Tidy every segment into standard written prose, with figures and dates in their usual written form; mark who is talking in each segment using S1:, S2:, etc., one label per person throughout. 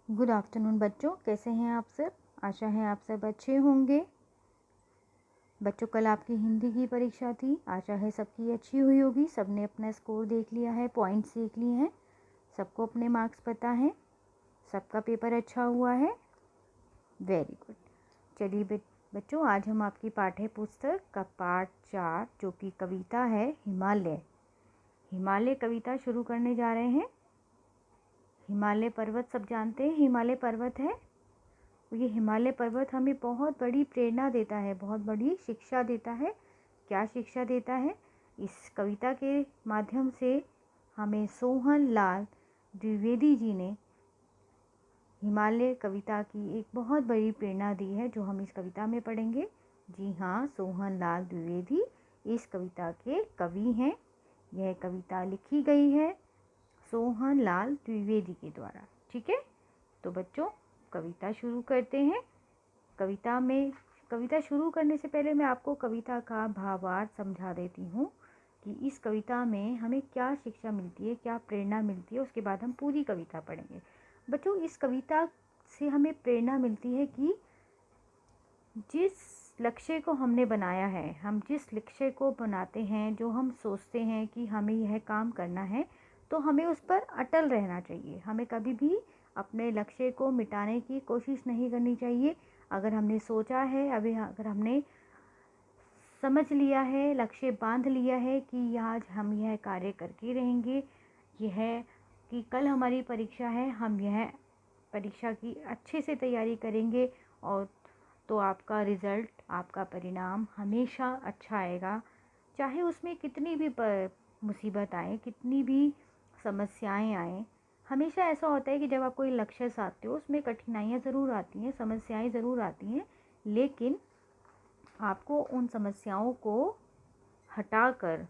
S1: Good afternoon बच्चों, कैसे हैं आप सब। आशा है आप सब अच्छे होंगे। बच्चों, कल आपकी हिंदी की परीक्षा थी। आशा है सबकी अच्छी हुई होगी। सबने अपना स्कोर देख लिया है, पॉइंट्स देख लिए हैं, सबको अपने मार्क्स पता हैं, सबका पेपर अच्छा हुआ है। Very good. चलिए बच्चों, आज हम आपकी पाठ्य पुस्तक का पाठ 4 जो कि कविता है हिमालय कविता शुरू करने जा रहे हैं। हिमालय पर्वत सब जानते हैं, हिमालय पर्वत है। ये हिमालय पर्वत हमें बहुत बड़ी प्रेरणा देता है, बहुत बड़ी शिक्षा देता है। क्या शिक्षा देता है? इस कविता के माध्यम से हमें सोहन लाल द्विवेदी जी ने हिमालय कविता की एक बहुत बड़ी प्रेरणा दी है, जो हम इस कविता में पढ़ेंगे। जी हाँ, सोहन लाल द्विवेदी इस कविता के कवि हैं। यह कविता लिखी गई है सोहन लाल द्विवेदी के द्वारा। ठीक है, तो बच्चों कविता शुरू करते हैं। कविता शुरू करने से पहले मैं आपको कविता का भावार्थ समझा देती हूँ कि इस कविता में हमें क्या शिक्षा मिलती है, क्या प्रेरणा मिलती है। उसके बाद हम पूरी कविता पढ़ेंगे। बच्चों, इस कविता से हमें प्रेरणा मिलती है कि जिस लक्ष्य को हमने बनाया है, हम जिस लक्ष्य को बनाते हैं, जो हम सोचते हैं कि हमें यह काम करना है, तो हमें उस पर अटल रहना चाहिए। हमें कभी भी अपने लक्ष्य को मिटाने की कोशिश नहीं करनी चाहिए। अगर हमने सोचा है, अगर हमने समझ लिया है, लक्ष्य बांध लिया है कि आज हम यह कार्य करके रहेंगे, यह कि कल हमारी परीक्षा है, हम यह परीक्षा की अच्छे से तैयारी करेंगे, और तो आपका रिज़ल्ट, आपका परिणाम हमेशा अच्छा आएगा। चाहे उसमें कितनी भी मुसीबत आए, कितनी भी समस्याएं आए। हमेशा ऐसा होता है कि जब आप कोई लक्ष्य साधते हो, उसमें कठिनाइयाँ ज़रूर आती हैं, समस्याएं ज़रूर आती हैं, लेकिन आपको उन समस्याओं को हटाकर,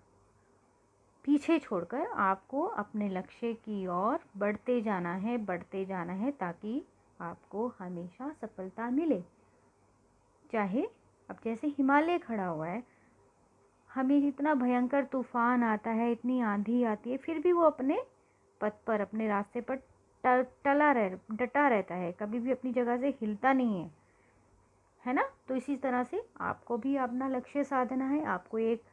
S1: पीछे छोड़कर आपको अपने लक्ष्य की ओर बढ़ते जाना है, ताकि आपको हमेशा सफलता मिले। चाहे अब जैसे हिमालय खड़ा हुआ है, हमें इतना भयंकर तूफान आता है, इतनी आंधी आती है, फिर भी वो अपने पथ पर, अपने रास्ते पर डटा रहता है, कभी भी अपनी जगह से हिलता नहीं है ना। तो इसी तरह से आपको भी अपना लक्ष्य साधना है। आपको एक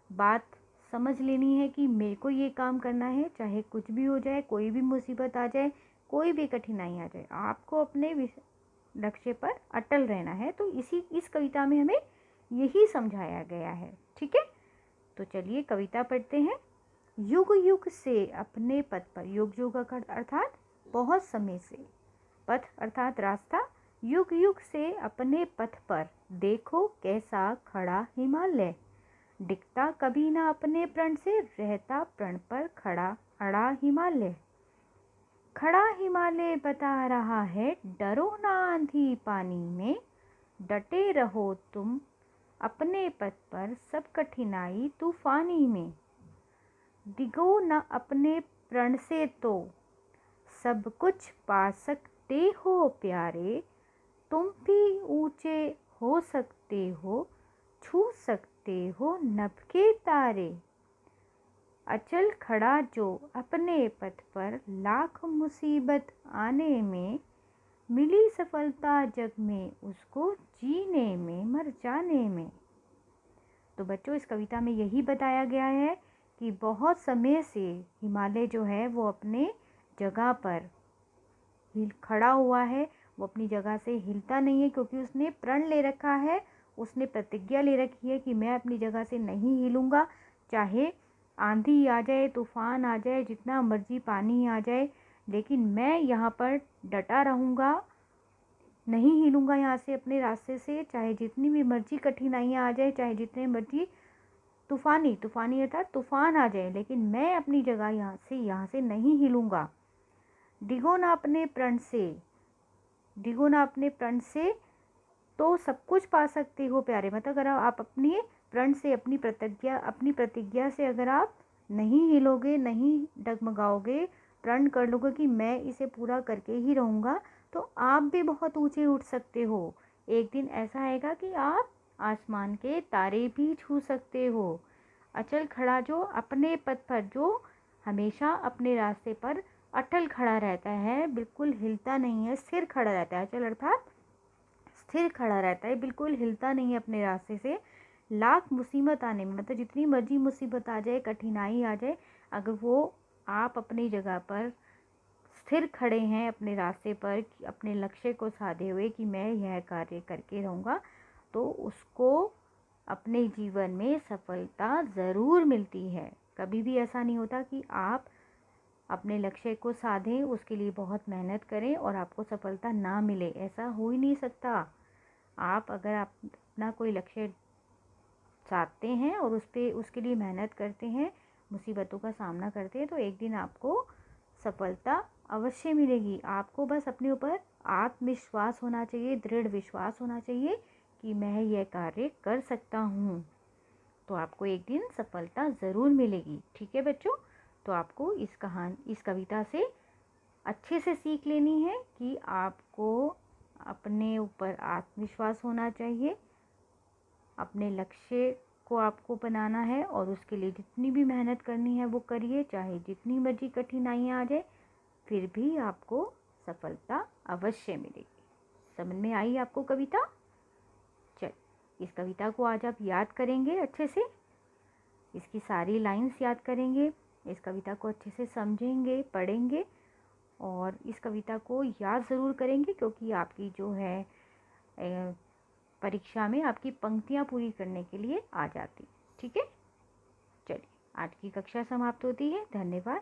S1: बात समझ लेनी है कि मेरे को ये काम करना है, चाहे कुछ भी हो जाए, कोई भी मुसीबत आ जाए, कोई भी कठिनाई आ जाए, आपको अपने लक्ष्य पर अटल रहना है। तो इस कविता में हमें यही समझाया गया है। ठीक है, तो चलिए कविता पढ़ते हैं। युग युग से अपने पथ पर, युग युग अर्थात बहुत समय से, पथ अर्थात रास्ता, युग युग से अपने पथ पर देखो कैसा खड़ा हिमालय, डिगता कभी ना अपने प्रण से, रहता प्रण पर खड़ा अड़ा हिमालय। खड़ा हिमालय बता रहा है, डरो ना आंधी पानी में, डटे रहो तुम अपने पथ पर, सब कठिनाई तूफानी में। डिगो न अपने प्रण से तो सब कुछ पा सकते हो प्यारे, तुम भी ऊंचे हो सकते हो, छू सकते हो नभ के तारे। अचल खड़ा जो अपने पथ पर, लाख मुसीबत आने में, मिली सफलता जग में उसको, जीने में मर जाने में। तो बच्चों, इस कविता में यही बताया गया है कि बहुत समय से हिमालय जो है वो अपने जगह पर खड़ा हुआ है, वो अपनी जगह से हिलता नहीं है, क्योंकि उसने प्रण ले रखा है, उसने प्रतिज्ञा ले रखी है कि मैं अपनी जगह से नहीं हिलूँगा। चाहे आंधी आ जाए, तूफान आ जाए, जितना मर्जी पानी आ जाए, लेकिन मैं यहाँ पर डटा रहूँगा, नहीं हिलूँगा यहाँ से, अपने रास्ते से। चाहे जितनी भी मर्जी कठिनाइयाँ आ जाए, चाहे जितने मर्जी तूफानी अर्थात तूफान आ जाए, लेकिन मैं अपनी जगह यहाँ से नहीं हिलूँगा। डिगो ना अपने प्रण से तो सब कुछ पा सकते हो प्यारे। मतलब अगर आप अपने प्रण से, अपनी प्रतिज्ञा से अगर आप नहीं हिलोगे, नहीं डगमगाओगे, प्रण कर लोगे कि मैं इसे पूरा करके ही रहूँगा, तो आप भी बहुत ऊंचे उठ सकते हो। एक दिन ऐसा आएगा कि आप आसमान के तारे भी छू सकते हो। अचल खड़ा जो अपने पथ पर, जो हमेशा अपने रास्ते पर अटल खड़ा रहता है, बिल्कुल हिलता नहीं है, स्थिर खड़ा रहता है। अचल अर्थात स्थिर खड़ा रहता है, बिल्कुल हिलता नहीं है अपने रास्ते से। लाख मुसीबत आने में, मतलब जितनी मर्जी मुसीबत आ जाए, कठिनाई आ जाए, अगर वो आप अपनी जगह पर स्थिर खड़े हैं अपने रास्ते पर, अपने लक्ष्य को साधे हुए कि मैं यह कार्य करके रहूँगा, तो उसको अपने जीवन में सफलता ज़रूर मिलती है। कभी भी ऐसा नहीं होता कि आप अपने लक्ष्य को साधें, उसके लिए बहुत मेहनत करें और आपको सफलता ना मिले, ऐसा हो ही नहीं सकता। आप अगर आप अपना कोई लक्ष्य साधते हैं और उसके लिए मेहनत करते हैं, मुसीबतों का सामना करते हैं, तो एक दिन आपको सफलता अवश्य मिलेगी। आपको बस अपने ऊपर आत्मविश्वास होना चाहिए, दृढ़ विश्वास होना चाहिए कि मैं यह कार्य कर सकता हूँ, तो आपको एक दिन सफलता ज़रूर मिलेगी। ठीक है बच्चों, तो आपको इस कविता से अच्छे से सीख लेनी है कि आपको अपने ऊपर आत्मविश्वास होना चाहिए, अपने लक्ष्य को आपको बनाना है और उसके लिए जितनी भी मेहनत करनी है वो करिए, चाहे जितनी मर्जी कठिनाइयाँ आ जाए, फिर भी आपको सफलता अवश्य मिलेगी। समझ में आई आपको कविता? चल, इस कविता को आज आप याद करेंगे अच्छे से, इसकी सारी लाइंस याद करेंगे, इस कविता को अच्छे से समझेंगे, पढ़ेंगे और इस कविता को याद ज़रूर करेंगे, क्योंकि आपकी जो है परीक्षा में आपकी पंक्तियाँ पूरी करने के लिए आ जाती। ठीक है, चलिए आज की कक्षा समाप्त होती है। धन्यवाद।